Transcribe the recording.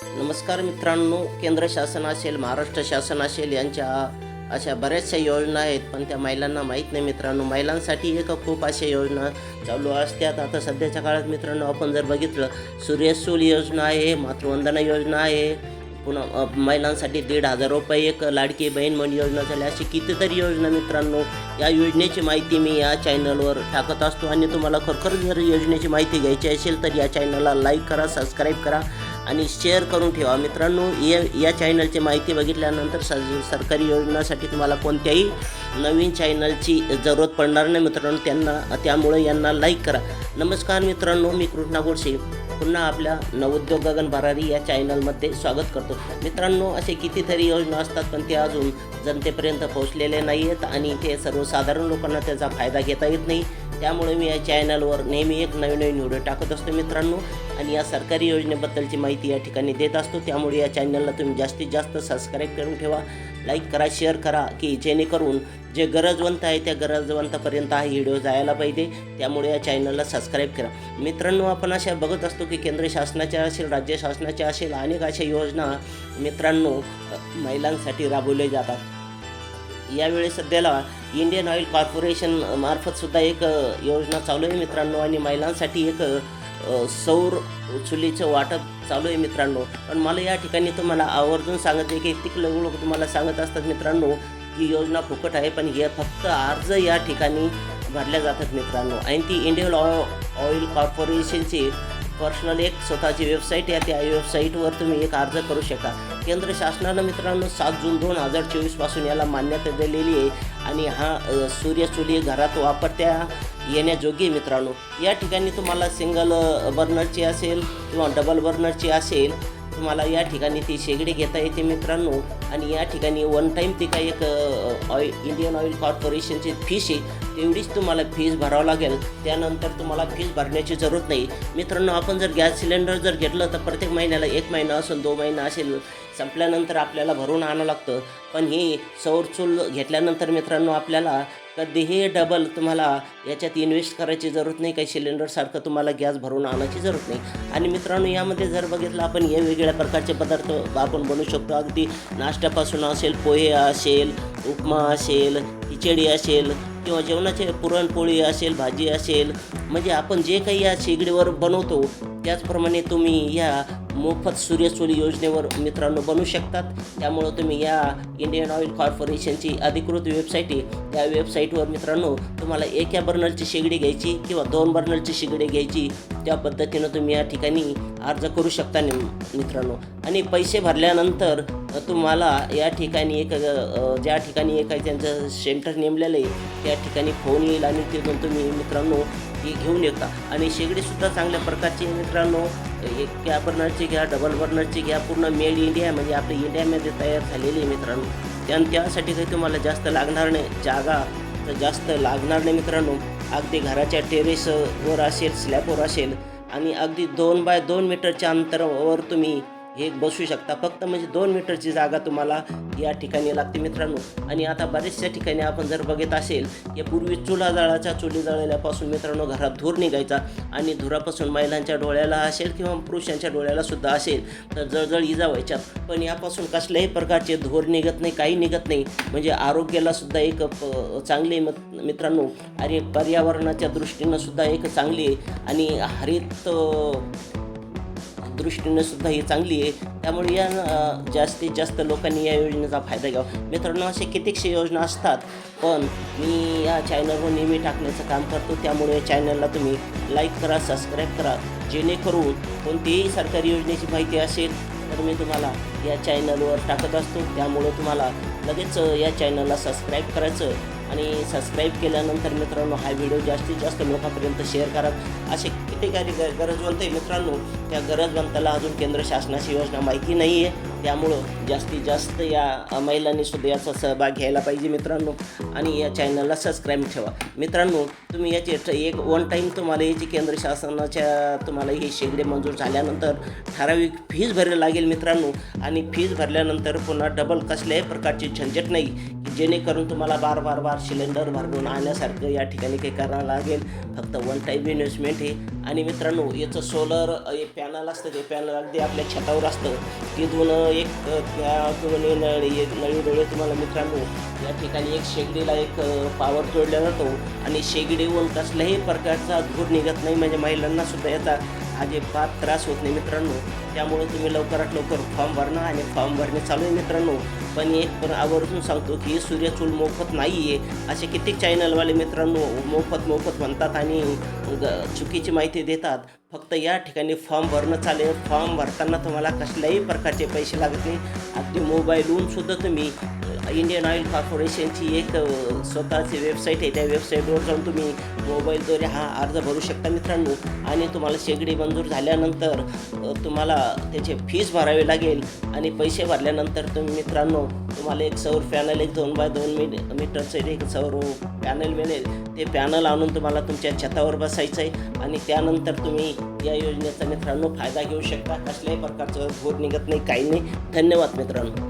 नमस्कार मित्रांनो, केंद्र शासन असेल, महाराष्ट्र शासन असेल यांच्या अशा बऱ्याचशा योजना आहेत, पण त्या महिलांना माहीत नाही मित्रांनो. महिलांसाठी एक खूप अशा योजना चालू असतात. आता सध्याच्या काळात मित्रांनो आपण जर बघितलं, सूर्यसूल योजना आहे, मातृवंदना योजना आहे, पुन्हा महिलांसाठी 1,500 रुपये एक लाडकी बहीण म्हणून योजना झाली. अशी कितीतरी योजना मित्रांनो, या योजनेची माहिती मी या चॅनलवर टाकत असतो. आणि तुम्हाला खरोखर जर योजनेची माहिती घ्यायची असेल तर या चॅनलला लाईक करा, सबस्क्राईब करा आणि शेअर करून ठेवा मित्रांनो. या चॅनलची माहिती बघितल्यानंतर सरकारी योजनासाठी तुम्हाला कोणत्याही नवीन चॅनलची जरूरत पडणार नाही मित्रांनो. त्यामुळे यांना लाईक करा. नमस्कार मित्रांनो, मी कृष्णा गोडसे पुन्हा आपल्या नवोद्योग गगन भरारी या चॅनलमध्ये स्वागत करतो. मित्रांनो, असे कितीतरी योजना असतात, पण ते अजून जनतेपर्यंत पोहोचलेले नाही आहेत आणि ते सर्वसाधारण लोकांना त्याचा फायदा घेता येत नाही. त्यामुळे मी या चॅनलवर नेहमी एक नवीन व्हिडिओ टाकत असतो मित्रांनो, आणि या सरकारी योजनेबद्दलची माहिती या ठिकाणी देत असतो. त्यामुळे या चॅनलला तुम्ही जास्तीत जास्त सबस्क्राईब करून ठेवा, लाईक करा, शेअर करा, की जेणेकरून जे गरजवंत आहे त्या गरजवंतापर्यंत हा व्हिडिओ जायला पाहिजे. त्यामुळे या चॅनलला सबस्क्राईब करा मित्रांनो. आपण अशा बघत असतो की केंद्र शासनाच्या असेल, राज्य शासनाच्या असेल, अनेक अशा योजना मित्रांनो महिलांसाठी राबवल्या जातात. यावेळी सध्याला इंडियन ऑइल कॉर्पोरेशन मार्फतसुद्धा एक योजना चालू आहे मित्रांनो, आणि महिलांसाठी एक सौर चुलीचं वाटप चालू आहे मित्रांनो. पण मला या ठिकाणी तुम्हाला आवर्जून सांगते की कित्येक लोक तुम्हाला सांगत असतात मित्रांनो की योजना फुकट आहे, पण हे फक्त अर्ज या ठिकाणी भरल्या जातात मित्रांनो. आणि ती इंडियन ऑइल कॉर्पोरेशनची पर्सनल एक स्वतःची वेबसाईट आहे. त्या वेबसाईटवर तुम्ही एक अर्ज करू शकता. केंद्र शासनानं मित्रांनो 7 जून 2024 पासून याला मान्यता दिलेली आहे, आणि हा सूर्यचुली घरात वापरता येण्याजोगी मित्रांनो. या ठिकाणी तुम्हाला सिंगल बर्नरची असेल किंवा डबल बर्नरची असेल, तुम्हाला या ठिकाणी ती शेगडी घेता येते मित्रांनो. आणि या ठिकाणी वन टाईम ती काही एक इंडियन ऑइल कॉर्पोरेशनची फीस आहे, तेवढीच तुम्हाला फीस भरावं लागेल. त्यानंतर तुम्हाला फीस भरण्याची जरूरत नाही मित्रांनो. आपण जर गॅस सिलेंडर जर घेतलं तर प्रत्येक महिन्याला 1 महिना असेल, 2 महिना असेल, संपल्यानंतर आपल्याला भरून आणावं लागतं. पण ही सौर चूल घेतल्यानंतर मित्रांनो आपल्याला कधीही डबल तुम्हाला याच्यात इन्व्हेस्ट करायची जरूरत नाही. काही सिलेंडरसारखं तुम्हाला गॅस भरून आणायची जरूरत नाही. आणि मित्रांनो, यामध्ये जर बघितलं आपण हे वेगवेगळ्या प्रकारचे पदार्थ आपण बनवू शकतो. अगदी नाश्त्यापासून असेल, पोहे असेल, उपमा असेल, खिचडी असेल, किंवा जेवणाचे पुरणपोळी असेल, भाजी असेल, म्हणजे आपण जे काही या शेगडीवर बनवतो त्याचप्रमाणे तुम्ही या मोफत सूर्यचूल योजनेवर मित्रांनो बनवू शकतात. त्यामुळं तुम्ही या इंडियन ऑइल कॉर्पोरेशनची अधिकृत वेबसाईट आहे, त्या वेबसाईटवर मित्रांनो तुम्हाला एका बर्नरची शेगडी घ्यायची किंवा 2 बर्नरची शेगडी घ्यायची, त्या पद्धतीनं तुम्ही या ठिकाणी अर्ज करू शकता मित्रांनो. आणि पैसे भरल्यानंतर तुम्हाला या ठिकाणी ज्या ठिकाणी एक त्यांचं सेंटर नेमलेलं आहे त्या ठिकाणी फोन येईल, आणि तिथून तुम्ही मित्रांनो ही घेऊन येता. आणि शेगडीसुद्धा चांगल्या प्रकारची मित्रांनो, एका बर्नरची घ्या, डबल बर्नरची घ्या, पूर्ण मेड इंडिया म्हणजे आपल्या इंडियामध्ये तयार झालेली आहे मित्रांनो. त्यासाठी काही तुम्हाला जास्त लागणार नाही, जागा तर जास्त लागणार नाही मित्रांनो. अगदी घराच्या टेरेसवर असेल, स्लॅबवर असेल, आणि अगदी 2 बाय 2 मीटरच्या अंतरावर तुम्ही हे बसू शकता. फक्त म्हणजे 2 मीटरची जागा तुम्हाला या ठिकाणी लागते मित्रांनो. आणि आता बऱ्याचशा ठिकाणी आपण जर बघत असेल, या पूर्वी चुली जळल्यापासून मित्रांनो घरात धूर निघायचा, आणि धुरापासून महिलांच्या डोळ्याला असेल किंवा पुरुषांच्या डोळ्याला सुद्धा असेल तर जळजळ इजा व्हायच्या. पण यापासून कसल्याही प्रकारचे धूर निघत नाही, काही निघत नाही. म्हणजे आरोग्याला सुद्धा एक चांगली मित्रांनो, आणि पर्यावरणाच्या दृष्टीनं सुद्धा एक चांगली आहे, आणि हरित दृष्टीने सुद्धा ही चांगली आहे. त्यामुळे या जास्तीत जास्त लोकांनी या योजनेचा फायदा घ्यावा मित्रांनो. असे कित्येकशे योजना असतात, पण मी या चॅनलवर नेहमी टाकण्याचं काम करतो. त्यामुळे या चॅनलला तुम्ही लाईक करा, सबस्क्राईब करा, जेणेकरून कोणतीही सरकारी योजनेची माहिती असेल तर मी तुम्हाला या चॅनलवर टाकत असतो. त्यामुळे तुम्हाला लगेच या चॅनलला सबस्क्राईब करायचं, आणि सबस्क्राईब केल्यानंतर मित्रांनो हा व्हिडिओ जास्तीत जास्त लोकांपर्यंत शेअर करा. असे किती काही गरजवंत आहे मित्रांनो, त्या गरजवंताला अजून केंद्र शासनाची योजना माहिती नाही आहे. त्यामुळं जास्तीत जास्त या महिलांनी सुद्धा याचा सहभाग घ्यायला पाहिजे मित्रांनो. आणि या चॅनलला सबस्क्राईब ठेवा मित्रांनो. तुम्ही याची एक वन टाईम तुम्हाला याची केंद्र शासनाच्या तुम्हाला ही शेगडी मंजूर झाल्यानंतर ठराविक फीस भरावी लागेल मित्रांनो. आणि फीस भरल्यानंतर पुन्हा डबल कसल्याही प्रकारची झंझट नाही, जेणेकरून तुम्हाला बार सिलेंडर भरून आणण्यासारखं या ठिकाणी काही करावं लागेल. फक्त वन टाईम इन्व्हेस्टमेंट आहे. आणि मित्रांनो याचं सोलर एक पॅनल असतं, ते पॅनल अगदी आपल्या छतावर असतं. तिथून एक त्यातून नळीडोळे तुम्हाला मित्रांनो या ठिकाणी एक शेगडीला एक पॉवर जोडला जातो आणि शेगडीहून कसल्याही प्रकारचा धूर निघत नाही, म्हणजे महिलांनासुद्धा याचा अजिबात त्रास होत नाही मित्रांनो. त्यामुळे तुम्ही लवकरात लवकर फॉर्म भरणं आणि फॉर्म भरणे चालू आहे मित्रांनो. पण एक पण आवर्जून सांगतो की सूर्यचूल मोफत नाही आहे, असे कित्येक चॅनलवाले मित्रांनो मोफत म्हणतात आणि चुकीची माहिती देतात. फक्त या ठिकाणी फॉर्म भरणं चालेल. फॉर्म भरताना तुम्हाला कसल्याही प्रकारचे पैसे लागत नाही. अगदी मोबाईलहून सुद्धा तुम्ही इंडियन ऑइल कॉर्पोरेशनची एक स्वतःची वेबसाईट आहे, त्या वेबसाईटवर जाऊन तुम्ही मोबाईलद्वारे हा अर्ज भरू शकता मित्रांनो. आणि तुम्हाला शेगडी मंजूर झाल्यानंतर तुम्हाला त्याचे फीस भरावे लागेल आणि पैसे भरल्यानंतर तुम्ही मित्रांनो तुम्हाला एक सौर पॅनल, एक 2x2 मीटरचं एक सौर पॅनल मिळेल. ते पॅनल आणून तुम्हाला तुमच्या छतावर बसायचं आहे आणि त्यानंतर तुम्ही या योजनेचा मित्रांनो फायदा घेऊ शकता. कसल्याही प्रकारचं धूर निघत नाही, काही नाही. धन्यवाद मित्रांनो.